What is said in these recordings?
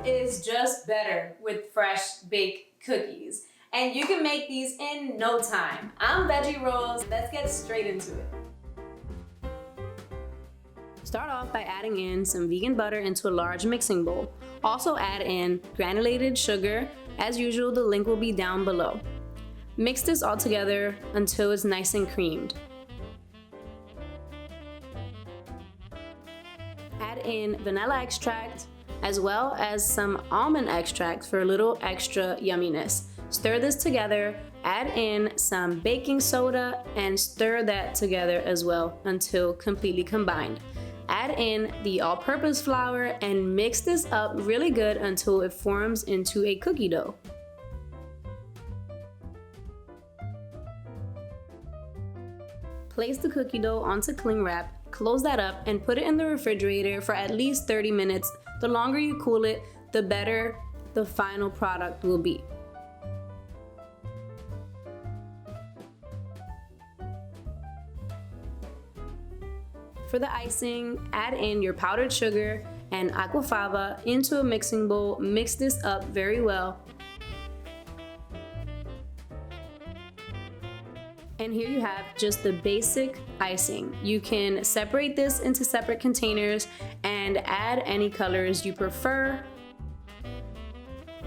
is just better with fresh baked cookies. And you can make these in no time. I'm Veggierose. Let's get straight into it. Start off by adding in some vegan butter into a large mixing bowl. Also add in granulated sugar. As usual, the link will be down below. Mix this all together until it's nice and creamed. Add in vanilla extract as well as some almond extract for a little extra yumminess. Stir this together, add in some baking soda and stir that together as well until completely combined. Add in the all-purpose flour and mix this up really good until it forms into a cookie dough. Place the cookie dough onto cling wrap, close that up, and put it in the refrigerator for at least 30 minutes. The longer you cool it, the better the final product will be. For the icing, add in your powdered sugar and aquafaba into a mixing bowl. Mix this up very well. And here you have just the basic icing. You can separate this into separate containers and add any colors you prefer.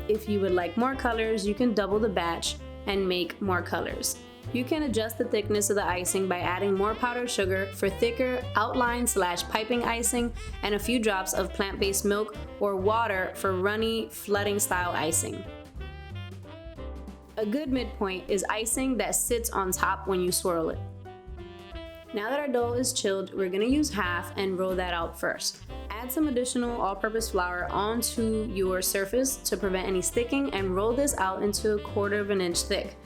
If you would like more colors, you can double the batch and make more colors. You can adjust the thickness of the icing by adding more powdered sugar for thicker outline/piping icing and a few drops of plant-based milk or water for runny, flooding style icing. A good midpoint is icing that sits on top when you swirl it. Now that our dough is chilled, we're gonna use half and roll that out first. Add some additional all-purpose flour onto your surface to prevent any sticking and roll this out into 1/4 inch thick.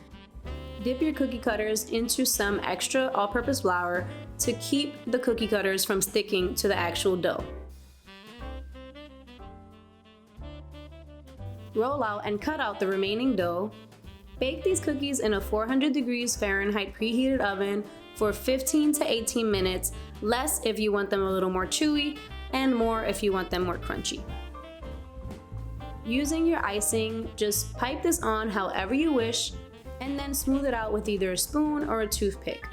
Dip your cookie cutters into some extra all-purpose flour to keep the cookie cutters from sticking to the actual dough. Roll out and cut out the remaining dough. Bake these cookies in a 400 degrees Fahrenheit preheated oven for 15 to 18 minutes, less if you want them a little more chewy and more if you want them more crunchy. Using your icing, just pipe this on however you wish and then smooth it out with either a spoon or a toothpick.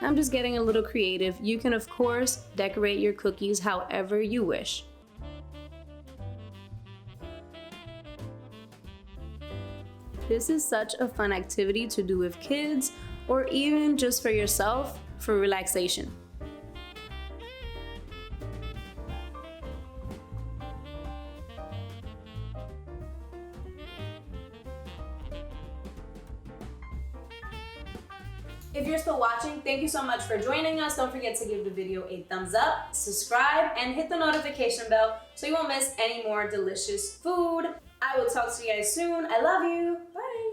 I'm just getting a little creative. You can of course decorate your cookies however you wish. This is such a fun activity to do with kids or even just for yourself for relaxation. If you're still watching, thank you so much for joining us. Don't forget to give the video a thumbs up, subscribe, and hit the notification bell so you won't miss any more delicious food. I will talk to you guys soon. I love you. Bye.